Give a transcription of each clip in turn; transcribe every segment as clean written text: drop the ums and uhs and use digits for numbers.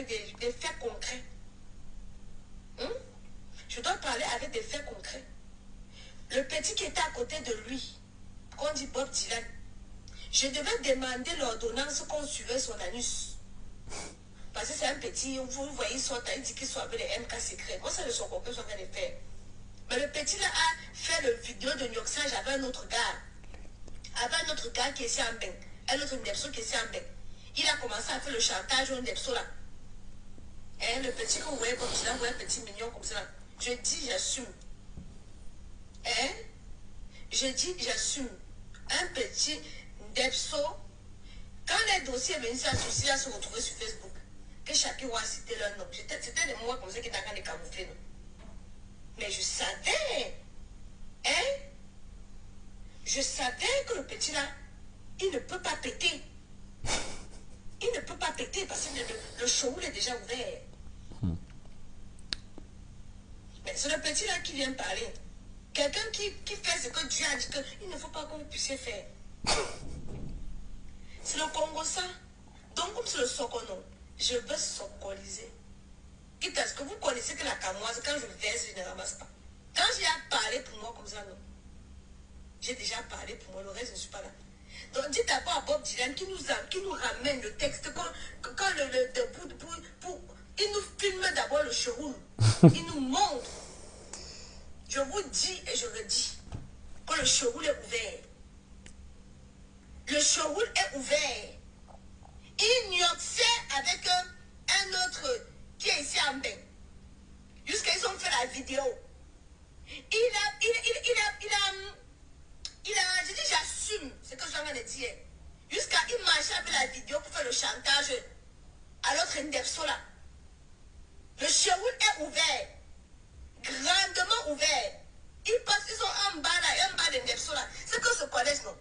avec des faits concrets. Je dois parler avec des faits concrets. Le petit qui était à côté de lui, qu'on dit Bob Dylan, je devais demander l'ordonnance qu'on suivait son anus. Parce que c'est un petit, vous voyez, il dit qu'il soit avec les MK secrets. Moi, c'est le son que je viens de faire. Mais le petit là a fait le vidéo de nioxage avec un autre gars. Avec un autre gars qui est ici en bain. Un autre Ndepso qui est ici en bain. Il a commencé à faire le chantage au Ndepso là. Et le petit que vous voyez comme ça, vous voyez un petit mignon comme ça. Je dis, j'assume. Je dis, j'assume. Un petit Ndepso. Quand les dossiers venaient à souci à se retrouver sur Facebook, que chacun va citer leur nom. C'était des moments comme ça qui étaient en train de camoufler. Non? Mais je savais. Je savais que le petit là, il ne peut pas péter. Il ne peut pas péter parce que le show est déjà ouvert. Mais c'est le petit là qui vient parler. Quelqu'un qui fait ce que Dieu a dit qu'il ne faut pas que vous puissiez faire. C'est le Congo ça. Donc comme c'est le Sokono, je veux socoliser. Quitte à ce que vous connaissez que la camoise, quand je verse, je ne ramasse pas. Quand j'ai à parler pour moi comme ça, non. J'ai déjà parlé pour moi, le reste, je ne suis pas là. Donc dites d'abord à Bob Dylan qui nous ramène le texte. Quand il nous filme d'abord le showroom. Il nous montre. Je vous dis et je le dis. Quand le showroom est ouvert. Le showroom est ouvert. Il nioxait avec un autre qui est ici en bain. Jusqu'à ils ont fait la vidéo. Je dis j'assume ce que je viens de dire. Jusqu'à il marchait avec la vidéo pour faire le chantage à l'autre Ndepso là. Le showroom est ouvert. Grandement ouvert. Ils passent, ils sont en bas là, et en bas de Ndepso là. C'est que se connaissent, non?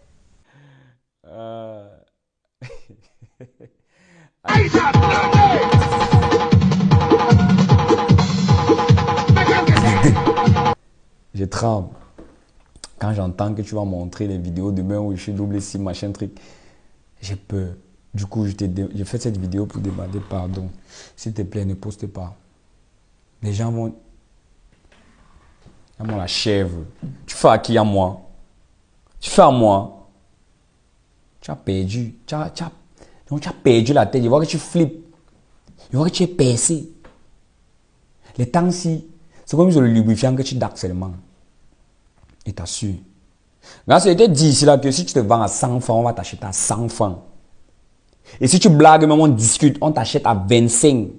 Je tremble quand j'entends que tu vas montrer les vidéos demain où je suis double SIM, machin truc. J'ai peur. Du coup, j'ai fait cette vidéo pour demander pardon. S'il te plaît, ne poste pas. Les gens vont... À moi la chèvre. Tu fais à qui à moi? Tu fais à moi? Tu as perdu. Donc, tu as perdu la tête. Je vois que tu flippes. Je vois que tu es percé. Les temps-ci, c'est comme sur le lubrifiant que tu daques seulement. Et t'assure. Là, c'était dit ici là que si tu te vends à 100 francs, on va t'acheter à 100 francs. Et si tu blagues, même on discute, on t'achète à 25.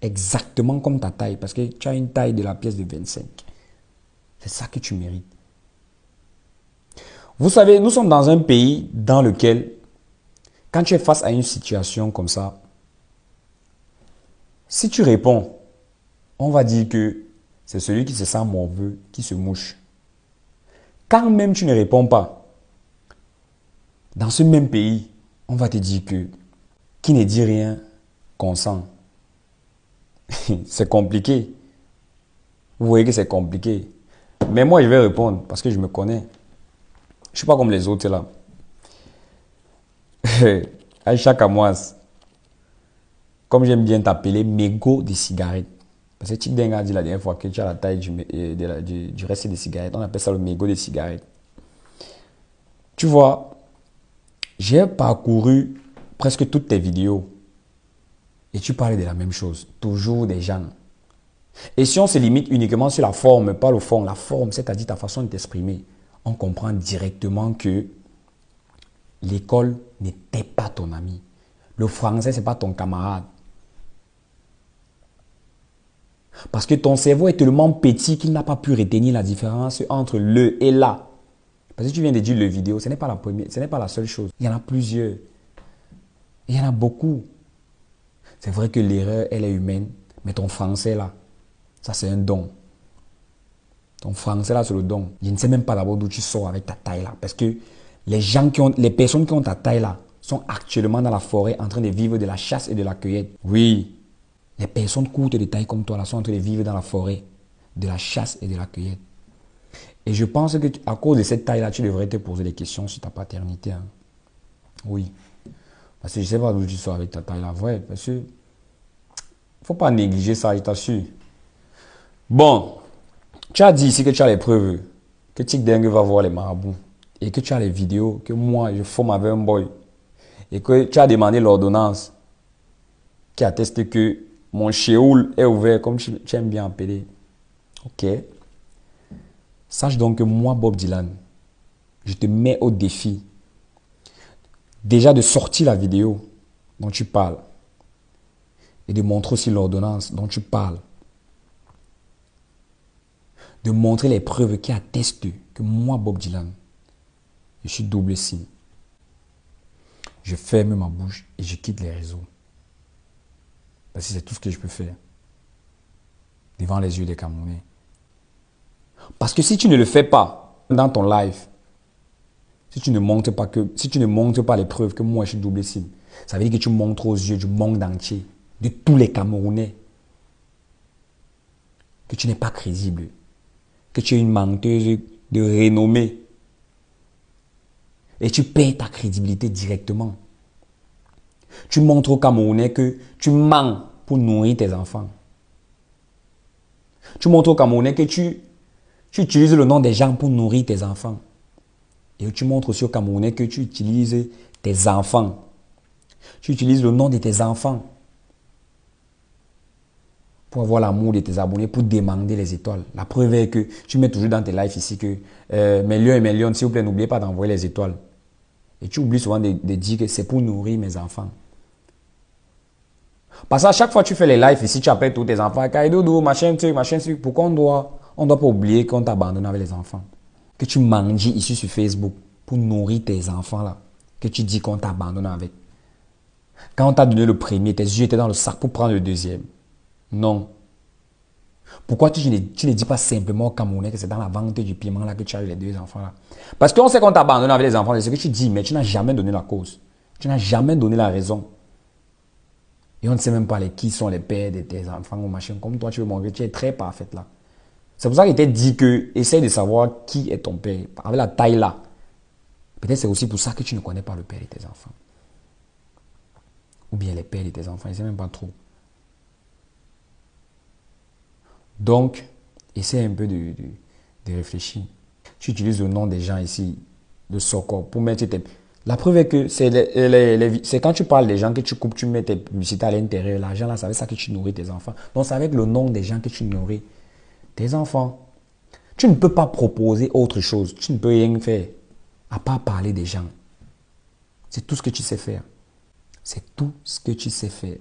Exactement comme ta taille. Parce que tu as une taille de la pièce de 25. C'est ça que tu mérites. Vous savez, nous sommes dans un pays dans lequel, quand tu es face à une situation comme ça, si tu réponds, on va dire que c'est celui qui se sent morveux qui se mouche. Quand même tu ne réponds pas, dans ce même pays, on va te dire que qui ne dit rien consent. C'est compliqué. Vous voyez que c'est compliqué. Mais moi, je vais répondre parce que je me connais. Je ne suis pas comme les autres là. Aïcha Kamoise, comme j'aime bien t'appeler, mégot de cigarettes. Parce que Tideng a dit la dernière fois que tu as la taille du reste des cigarettes. On appelle ça le mégot de cigarettes. Tu vois, j'ai parcouru presque toutes tes vidéos. Et tu parlais de la même chose. Toujours des gens. Et si on se limite uniquement sur la forme, pas le fond, la forme, c'est-à-dire ta façon de t'exprimer, on comprend directement que l'école n'était pas ton ami. Le français, ce n'est pas ton camarade. Parce que ton cerveau est tellement petit qu'il n'a pas pu retenir la différence entre le et la. Parce que tu viens de dire le vidéo, ce n'est pas la première, ce n'est pas la seule chose. Il y en a plusieurs. Il y en a beaucoup. C'est vrai que l'erreur, elle est humaine, mais ton français là, ça c'est un don. Ton français là, c'est le don. Je ne sais même pas d'abord d'où tu sors avec ta taille là. Parce que les personnes qui ont ta taille là sont actuellement dans la forêt en train de vivre de la chasse et de la cueillette. Oui. Les personnes courtes de taille comme toi là sont en train de vivre dans la forêt de la chasse et de la cueillette. Et je pense que à cause de cette taille là, tu devrais te poser des questions sur ta paternité. Hein. Oui. Parce que je ne sais pas d'où tu sors avec ta taille là. Ouais, parce que Faut pas négliger ça, je t'assure. Bon, tu as dit ici que tu as les preuves, que Tic Dengue va voir les marabouts et que tu as les vidéos, que moi je forme avec un boy et que tu as demandé l'ordonnance qui atteste que mon chéoul est ouvert, comme tu aimes bien appeler. Ok. Sache donc que moi, Bob Dylan, je te mets au défi déjà de sortir la vidéo dont tu parles et de montrer aussi l'ordonnance dont tu parles. De montrer les preuves qui attestent que moi, Bob Dylan, je suis double SIM. Je ferme ma bouche et je quitte les réseaux. Parce que c'est tout ce que je peux faire devant les yeux des Camerounais. Parce que si tu ne le fais pas dans ton live, si tu ne montres pas les preuves que moi je suis double SIM, ça veut dire que tu montres aux yeux du monde entier, de tous les Camerounais, que tu n'es pas crédible, que tu es une menteuse de renommée. Et tu perds ta crédibilité directement. Tu montres aux Camerounais que tu mens pour nourrir tes enfants. Tu montres aux Camerounais que tu utilises le nom des gens pour nourrir tes enfants. Et tu montres aussi aux Camerounais que tu utilises tes enfants. Tu utilises le nom de tes enfants pour avoir l'amour de tes abonnés, pour demander les étoiles. La preuve est que tu mets toujours dans tes lives ici que mes lions et mes lions, s'il vous plaît, n'oubliez pas d'envoyer les étoiles. Et tu oublies souvent de dire que c'est pour nourrir mes enfants. Parce qu'à chaque fois que tu fais les lives ici, tu appelles tous tes enfants, Kaidodo, machin truc. Pourquoi on doit pas oublier qu'on t'abandonne avec les enfants? Que tu manges ici sur Facebook pour nourrir tes enfants là. Que tu dis qu'on t'abandonne avec. Quand on t'a donné le premier, tes yeux étaient dans le sac pour prendre le deuxième. Non. Pourquoi tu ne dis pas simplement au Camerounais que c'est dans la vente du piment là que tu as eu les deux enfants là? Parce qu'on sait qu'on t'abandonne avec les enfants, c'est ce que tu dis, mais tu n'as jamais donné la cause. Tu n'as jamais donné la raison. Et on ne sait même pas qui sont les pères de tes enfants ou machin. Comme toi, tu veux montrer, tu es très parfaite là. C'est pour ça qu'il t'a dit que essaye de savoir qui est ton père. Avec la taille là. Peut-être c'est aussi pour ça que tu ne connais pas le père de tes enfants. Ou bien les pères de tes enfants, je ne sais même pas trop. Donc, essaie un peu de réfléchir. Tu utilises le nom des gens ici, de Soko, pour mettre tes... La preuve est que c'est quand tu parles des gens que tu coupes, tu mets tes publicités à l'intérieur. L'argent là, c'est avec ça que tu nourris tes enfants. Donc, c'est avec le nom des gens que tu nourris tes enfants. Tu ne peux pas proposer autre chose. Tu ne peux rien faire à part parler des gens. C'est tout ce que tu sais faire. C'est tout ce que tu sais faire.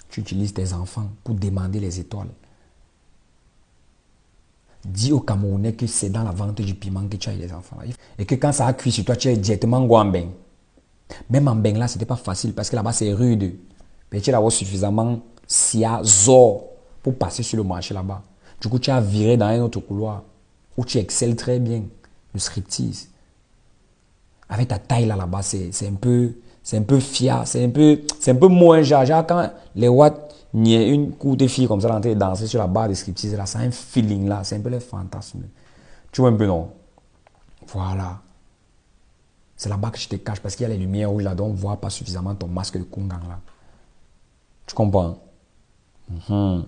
Tu utilises tes enfants pour demander les étoiles. Dis aux Camerounais que c'est dans la vente du piment que tu as eu les enfants. Et que quand ça a cuit sur toi, tu es directement Guambeng. Même en Beng là, ce n'était pas facile parce que là-bas c'est rude. Mais tu as suffisamment zor pour passer sur le marché là-bas. Du coup, tu as viré dans un autre couloir où tu excelles très bien le striptease. Avec ta taille là-bas, c'est un peu fiable, c'est un peu moins genre quand les watts il y a une courte fille comme ça en train de danser sur la barre de striptease là, c'est un feeling là, c'est un peu le fantasme. Tu vois un peu non? Voilà. C'est là-bas que je te cache parce qu'il y a les lumières rouges là, donc on ne voit pas suffisamment ton masque de Kungang là. Tu comprends? Donc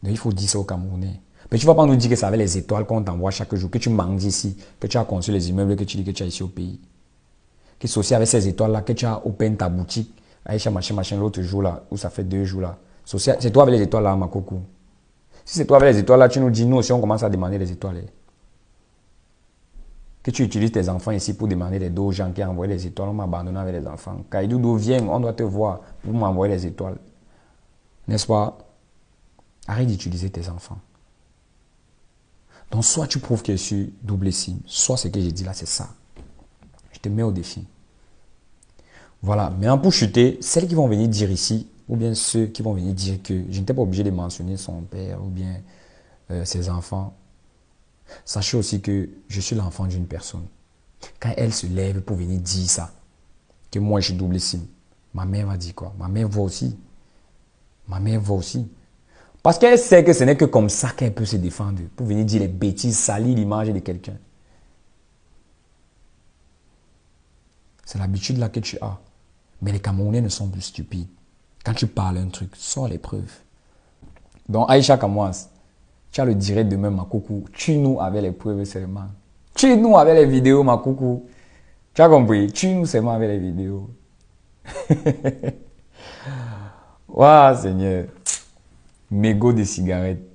il faut dire ça aux Camerounais. Mais tu ne vas pas nous dire que ça avait les étoiles qu'on t'envoie chaque jour, que tu manges ici, que tu as construit les immeubles, que tu dis que tu es ici au pays. Que c'est aussi avec ces étoiles-là que tu as open ta boutique, Aïcha machin l'autre jour là, où ça fait 2 jours là. C'est toi avec les étoiles là, ma coco. Si c'est toi avec les étoiles là, tu nous dis, nous aussi on commence à demander les étoiles. Que tu utilises tes enfants ici pour demander les deux gens qui ont envoyé les étoiles, on m'a abandonné avec les enfants. Kaidoudou, viens, on doit te voir pour m'envoyer les étoiles. N'est-ce pas? Arrête d'utiliser tes enfants. Donc, soit tu prouves que je suis double SIM, soit ce que j'ai dit là, c'est ça. Je te mets au défi. Voilà. Maintenant, pour chuter, celles qui vont venir dire ici, ou bien ceux qui vont venir dire que je n'étais pas obligé de mentionner son père ou bien ses enfants, sachez aussi que je suis l'enfant d'une personne. Quand elle se lève pour venir dire ça, que moi je suis double SIM, ma mère va dire quoi? Ma mère va aussi. Ma mère va aussi. Parce qu'elle sait que ce n'est que comme ça qu'elle peut se défendre. Pour venir dire les bêtises, salir l'image de quelqu'un. C'est l'habitude là que tu as. Mais les Camerounais ne sont plus stupides. Quand tu parles un truc, sors les preuves. Donc, Aïcha Kamouas, tu as le direct demain, ma coucou. Tue-nous avec les preuves seulement. Tue-nous avec les vidéos, ma coucou. Tu as compris? Tue-nous seulement avec les vidéos. Waouh, Seigneur. Mégot de cigarettes.